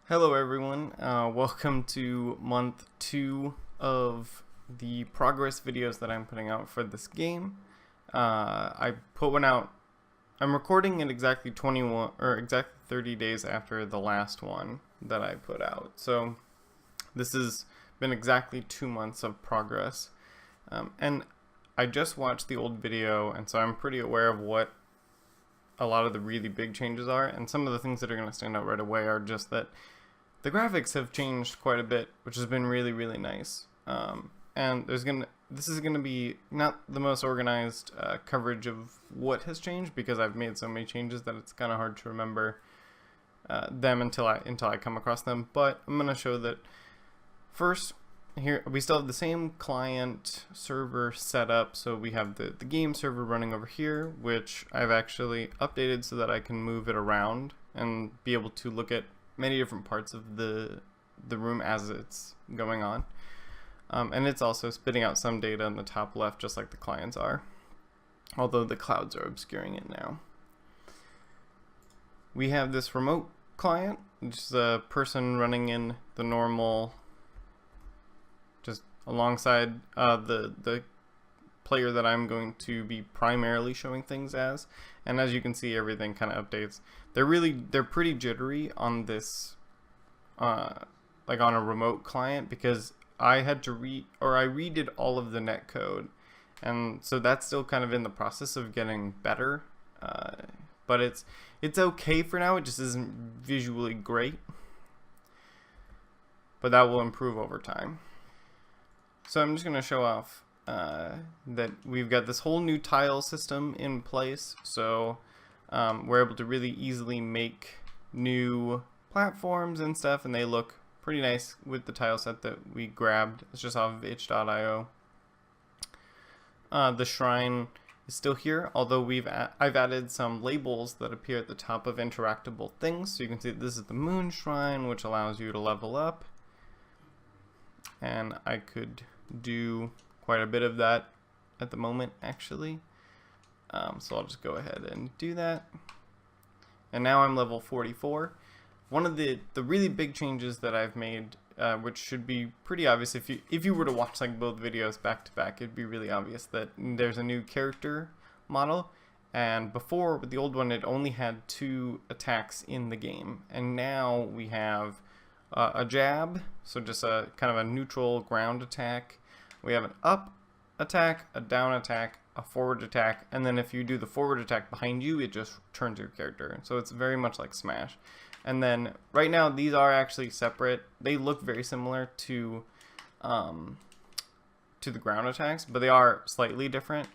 Hello everyone, welcome to month 2 of the progress videos that I'm putting out for this game. I put one out, I'm recording it exactly 30 days after the last one that I put out. So this has been exactly 2 months of progress. And I just watched the old video, and so I'm pretty aware of what a lot of the really big changes are, and some of the things that are going to stand out right away are just that the graphics have changed quite a bit, which has been really, really nice. And this is gonna be not the most organized coverage of what has changed, because I've made so many changes that it's kind of hard to remember them until I come across them. But I'm gonna show that first. Here we still have the same client server set up, so we have the game server running over here, which I've actually updated so that I can move it around and be able to look at many different parts of the room as it's going on. And it's also spitting out some data in the top left, just like the clients are, although the clouds are obscuring it now. We have this remote client, which is a person running in the normal, just alongside the player that I'm going to be primarily showing things as. And as you can see, everything kind of updates. They're pretty jittery on this, like on a remote client, because I had to I redid all of the netcode, and so that's still kind of in the process of getting better. But it's okay for now. It just isn't visually great, but that will improve over time. So I'm just going to show off that we've got this whole new tile system in place, so we're able to really easily make new platforms and stuff, and they look pretty nice with the tile set that we grabbed. It's just off of itch.io. The shrine is still here, although I've added some labels that appear at the top of interactable things. So you can see that this is the moon shrine, which allows you to level up, and I could do quite a bit of that at the moment, actually. So I'll just go ahead and do that. And now I'm level 44. One of the really big changes that I've made, which should be pretty obvious if you were to watch like both videos back to back, it'd be really obvious that there's a new character model. And before, with the old one, it only had 2 attacks in the game, and now we have a jab, so just a kind of a neutral ground attack. We have an up attack, a down attack, a forward attack, and then if you do the forward attack behind you, it just turns your character. So it's very much like Smash. And then right now these are actually separate. They look very similar to the ground attacks, but they are slightly different.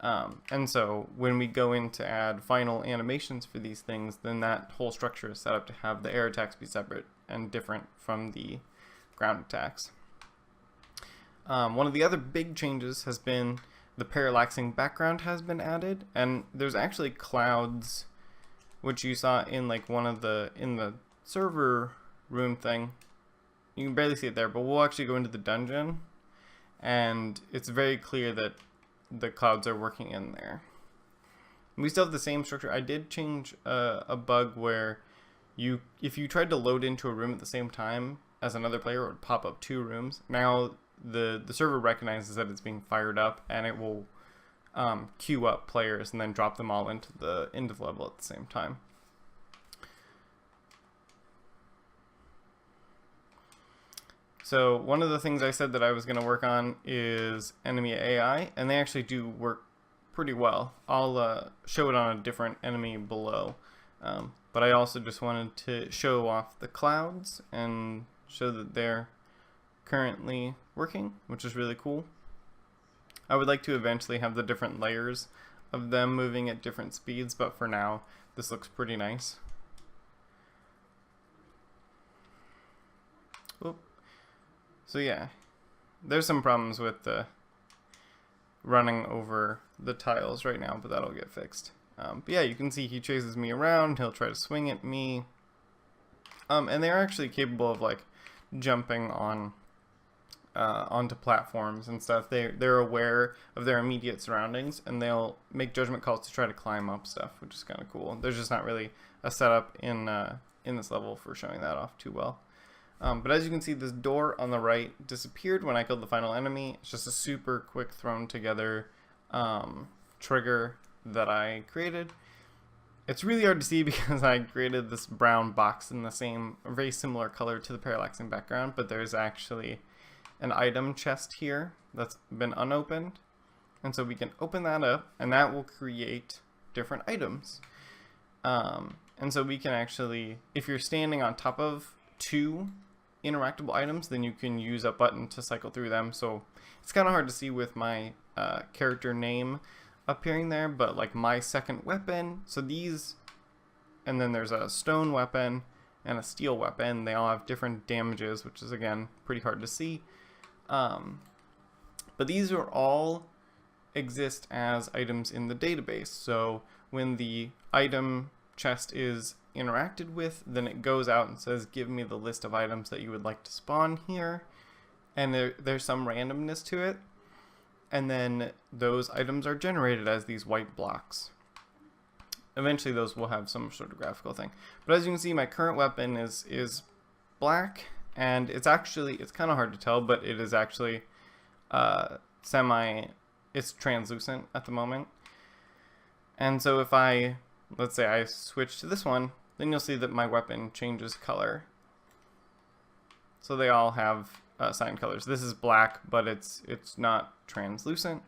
And so when we go in to add final animations for these things, then that whole structure is set up to have the air attacks be separate and different from the ground attacks. One of the other big changes has been the parallaxing background has been added, and there's actually clouds, which you saw in like in the server room thing. You can barely see it there, but we'll actually go into the dungeon, and it's very clear that the clouds are working in there. We still have the same structure. I did change a bug where if you tried to load into a room at the same time as another player, it would pop up 2 rooms. Now the server recognizes that it's being fired up, and it will queue up players and then drop them all into the level at the same time. So one of the things I said that I was going to work on is enemy AI, and they actually do work pretty well. I'll show it on a different enemy below, but I also just wanted to show off the clouds and show that they're currently working, which is really cool. I would like to eventually have the different layers of them moving at different speeds, but for now this looks pretty nice. Oop. So yeah, there's some problems with the running over the tiles right now, but that'll get fixed. But yeah, you can see he chases me around, he'll try to swing at me, and they're actually capable of like jumping on onto platforms and stuff. They're aware of their immediate surroundings, and they'll make judgment calls to try to climb up stuff, which is kind of cool. There's just not really a setup in in this level for showing that off too well. But as you can see, this door on the right disappeared when I killed the final enemy. It's just a super quick thrown together trigger that I created. It's really hard to see because I created this brown box in the same, very similar color to the parallaxing background, but there's actually an item chest here that's been unopened. And so we can open that up, and that will create different items. And so we can actually, if you're standing on top of 2 interactable items, then you can use a button to cycle through them. So it's kind of hard to see with my character name appearing there, but like my second weapon, so these, and then there's a stone weapon and a steel weapon. They all have different damages, which is again pretty hard to see. But these are all exist as items in the database. So when the item chest is interacted with, then it goes out and says, give me the list of items that you would like to spawn here. And there's some randomness to it. And then those items are generated as these white blocks. Eventually those will have some sort of graphical thing. But as you can see, my current weapon is black, and it's kind of hard to tell, but it is actually it's translucent at the moment. And so if let's say I switch to this one, then you'll see that my weapon changes color. So they all have assigned colors. This is black, but it's not translucent.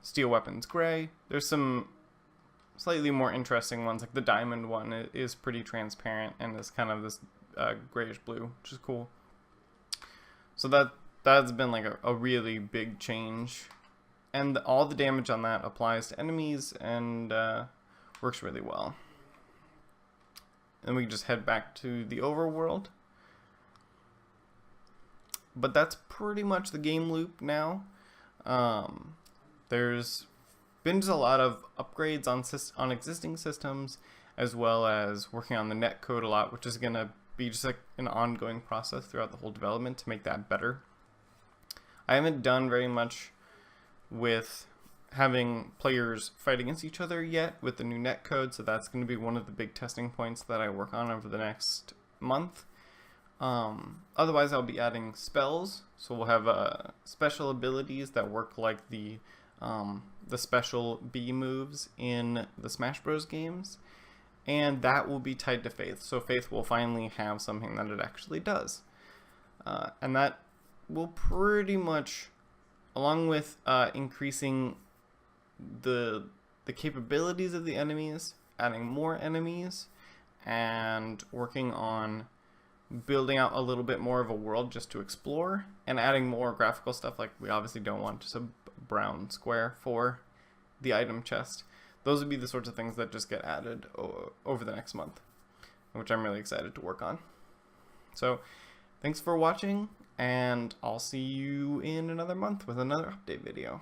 Steel weapon's gray. There's some slightly more interesting ones, like the diamond one is pretty transparent and is kind of this grayish blue, which is cool. So that's been like a really big change, and all the damage on that applies to enemies and works really well. And we can just head back to the overworld. But that's pretty much the game loop now. There's been just a lot of upgrades on existing systems, as well as working on the netcode a lot, which is going to be just like an ongoing process throughout the whole development to make that better. I haven't done very much with having players fight against each other yet with the new netcode, so that's going to be one of the big testing points that I work on over the next month. Otherwise, I'll be adding spells, so we'll have special abilities that work like the special B moves in the Smash Bros. Games, and that will be tied to Faith, so Faith will finally have something that it actually does. And that will pretty much, along with increasing the capabilities of the enemies, adding more enemies, and working on building out a little bit more of a world just to explore, and adding more graphical stuff. Like, we obviously don't want just a brown square for the item chest. Those would be the sorts of things that just get added over the next month, which I'm really excited to work on. So thanks for watching, and I'll see you in another month with another update video.